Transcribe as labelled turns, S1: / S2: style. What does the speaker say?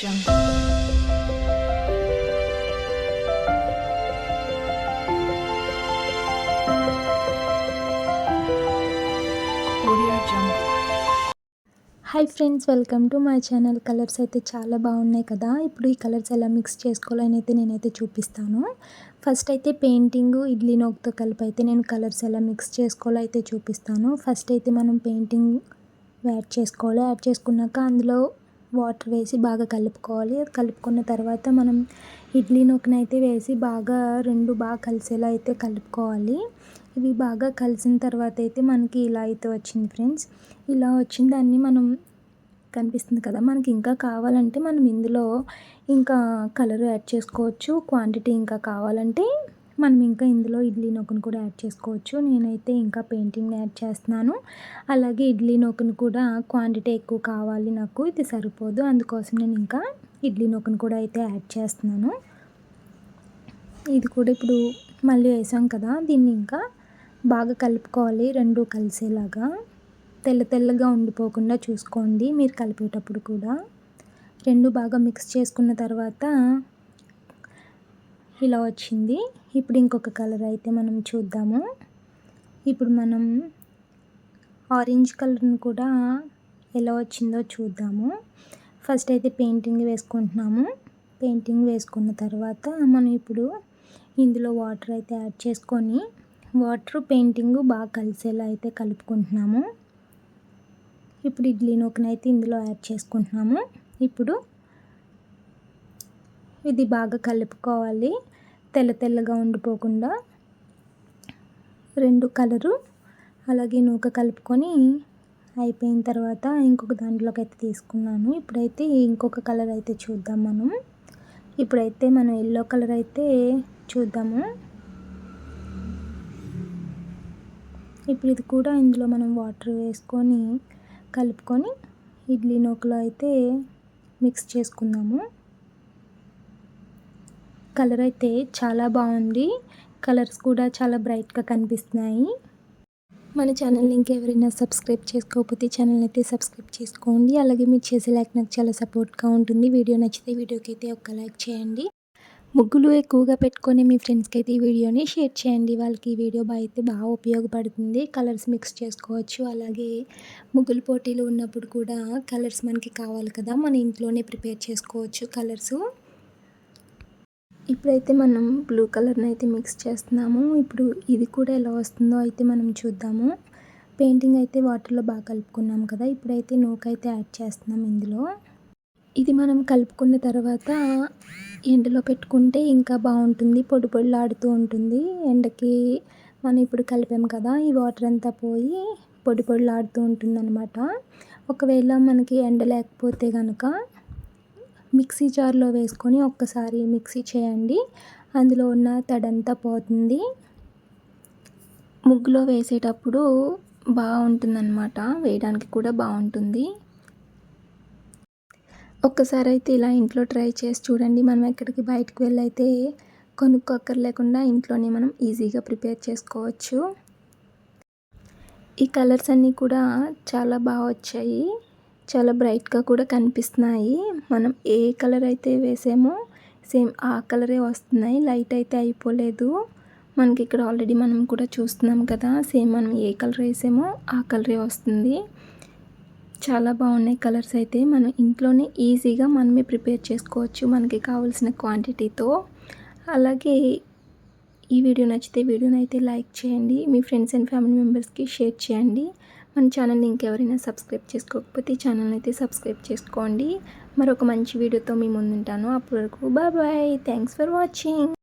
S1: Hi friends, welcome to my channel. Colours అయితే చాలా బాగున్నాయి కదా. ఇప్పుడు ఈ కలర్స్ ఎలా మిక్స్ చేసుకోవాలని అయితే నేనైతే చూపిస్తాను. ఫస్ట్ అయితే పెయింటింగ్ ఇడ్లీ నూకతో కలిపి అయితే నేను కలర్స్ ఎలా మిక్స్ చేసుకోవాలో అయితే చూపిస్తాను. ఫస్ట్ అయితే మనం పెయింటింగ్ యాడ్ చేసుకోవాలి. యాడ్ చేసుకున్నాక అందులో వాటర్ వేసి బాగా కలుపుకోవాలి. కలుపుకున్న తర్వాత మనం ఇడ్లీ నూకనైతే వేసి రెండు బాగా కలిసేలా అయితే కలుపుకోవాలి. ఇవి బాగా కలిసిన తర్వాత అయితే మనకి ఇలా అయితే వచ్చింది ఫ్రెండ్స్. ఇలా వచ్చిన దాన్ని మనం కనిపిస్తుంది కదా, మనకి ఇంకా కావాలంటే మనం ఇందులో ఇంకా కలర్ యాడ్ చేసుకోవచ్చు. క్వాంటిటీ ఇంకా కావాలంటే మనం ఇంకా ఇందులో ఇడ్లీ నూకను కూడా యాడ్ చేసుకోవచ్చు. నేనైతే ఇంకా పెయింటింగ్ యాడ్ చేస్తున్నాను. అలాగే ఇడ్లీ నూకను కూడా క్వాంటిటీ ఎక్కువ కావాలి, నాకు ఇది సరిపోదు, అందుకోసం నేను ఇంకా ఇడ్లీ నూకను కూడా అయితే యాడ్ చేస్తున్నాను. ఇది కూడా ఇప్పుడు మళ్ళీ వేసాం కదా, దీన్ని ఇంకా బాగా కలుపుకోవాలి. రెండు కలిసేలాగా తెల్లగా ఉండిపోకుండా చూసుకోండి మీరు కలిపేటప్పుడు కూడా. రెండు బాగా మిక్స్ చేసుకున్న తర్వాత ఇలా వచ్చింది. ఇప్పుడు ఇంకొక కలర్ అయితే మనం చూద్దాము. ఇప్పుడు మనం ఆరెంజ్ కలర్ని కూడా ఎలా వచ్చిందో చూద్దాము. ఫస్ట్ అయితే పెయింటింగ్ వేసుకుంటున్నాము. పెయింటింగ్ వేసుకున్న తర్వాత మనం ఇప్పుడు ఇందులో వాటర్ అయితే యాడ్ చేసుకొని వాటర్ పెయింటింగ్ బాగా కలిసేలా అయితే కలుపుకుంటున్నాము. ఇప్పుడు ఇడ్లీ నూకనైతే ఇందులో యాడ్ చేసుకుంటున్నాము. ఇప్పుడు ఇది బాగా కలుపుకోవాలి, తెల్లగా ఉండిపోకుండా. రెండు కలరు అలాగే నూక కలుపుకొని అయిపోయిన తర్వాత ఇంకొక దాంట్లోకి అయితే తీసుకున్నాను. ఇప్పుడైతే ఇంకొక కలర్ అయితే చూద్దాం మనం. ఇప్పుడైతే మనం ఎల్లో కలర్ అయితే చూద్దాము. ఇప్పుడు ఇది కూడా ఇందులో మనం వాటర్ వేసుకొని కలుపుకొని ఇడ్లీ నూకలో అయితే మిక్స్ చేసుకుందాము. కలర్ అయితే చాలా బాగుంది. కలర్స్ కూడా చాలా బ్రైట్గా కనిపిస్తున్నాయి. మన ఛానల్ని ఇంకెవరైనా సబ్స్క్రైబ్ చేసుకోకపోతే ఛానల్ అయితే సబ్స్క్రైబ్ చేసుకోండి. అలాగే మీరు చేసే లైక్ నాకు చాలా సపోర్ట్గా ఉంటుంది. వీడియో నచ్చితే వీడియోకి అయితే ఒక లైక్ చేయండి. ముగ్గులు ఎక్కువగా పెట్టుకొని మీ ఫ్రెండ్స్కి అయితే ఈ వీడియోని షేర్ చేయండి. వాళ్ళకి ఈ వీడియో బాగా ఉపయోగపడుతుంది. కలర్స్ మిక్స్ చేసుకోవచ్చు. అలాగే ముగ్గులు పోటీలు ఉన్నప్పుడు కూడా కలర్స్ మనకి కావాలి కదా, మన ఇంట్లోనే ప్రిపేర్ చేసుకోవచ్చు కలర్స్. ఇప్పుడైతే మనం బ్లూ కలర్ని అయితే మిక్స్ చేస్తున్నాము. ఇప్పుడు ఇది కూడా ఎలా వస్తుందో అయితే మనం చూద్దాము. పెయింటింగ్ అయితే వాటర్లో బాగా కలుపుకున్నాం కదా, ఇప్పుడైతే నూక అయితే యాడ్ చేస్తున్నాం ఇందులో. ఇది మనం కలుపుకున్న తర్వాత ఎండలో పెట్టుకుంటే ఇంకా బాగుంటుంది, పొడిలాడుతూ ఉంటుంది. ఎండకి మనం ఇప్పుడు కలిపాం కదా, ఈ వాటర్ అంతా పోయి పొడిలాడుతూ ఉంటుందన్నమాట. ఒకవేళ మనకి ఎండ లేకపోతే కనుక మిక్సీ జార్లో వేసుకొని ఒక్కసారి మిక్సీ చేయండి, అందులో ఉన్న తడంతా పోతుంది. ముగ్గులో వేసేటప్పుడు బాగుంటుందన్నమాట, వేయడానికి కూడా బాగుంటుంది. ఒక్కసారి అయితే ఇలా ఇంట్లో ట్రై చేసి చూడండి. మనం ఎక్కడికి బయటకు వెళ్ళి అయితే కొనుక్కోక్కర్లేకుండా ఇంట్లోనే మనం ఈజీగా ప్రిపేర్ చేసుకోవచ్చు. ఈ కలర్స్ అన్నీ కూడా చాలా బాగా వచ్చాయి, చాలా బ్రైట్గా కూడా కనిపిస్తున్నాయి. మనం ఏ కలర్ అయితే వేసామో సేమ్ ఆ కలరే వస్తున్నాయి, లైట్ అయితే అయిపోలేదు. మనకి ఇక్కడ ఆల్రెడీ మనం కూడా చూస్తున్నాం కదా, సేమ్ మనం ఏ కలర్ వేసామో ఆ కలరే వస్తుంది. చాలా బాగున్నాయి కలర్స్ అయితే. మనం ఇంట్లోనే ఈజీగా మనమే ప్రిపేర్ చేసుకోవచ్చు మనకి కావాల్సిన క్వాంటిటీతో. అలాగే ఈ వీడియో నచ్చితే వీడియోని అయితే లైక్ చేయండి, మీ ఫ్రెండ్స్ అండ్ ఫ్యామిలీ మెంబర్స్కి షేర్ చేయండి. మన ఛానల్ని ఇంకెవరైనా సబ్స్క్రైబ్ చేసుకోకపోతే ఛానల్ అయితే సబ్స్క్రైబ్ చేసుకోండి. మరొక మంచి వీడియోతో మీ ముందుంటాను. అప్పటి వరకు బాయ్. Thanks for watching.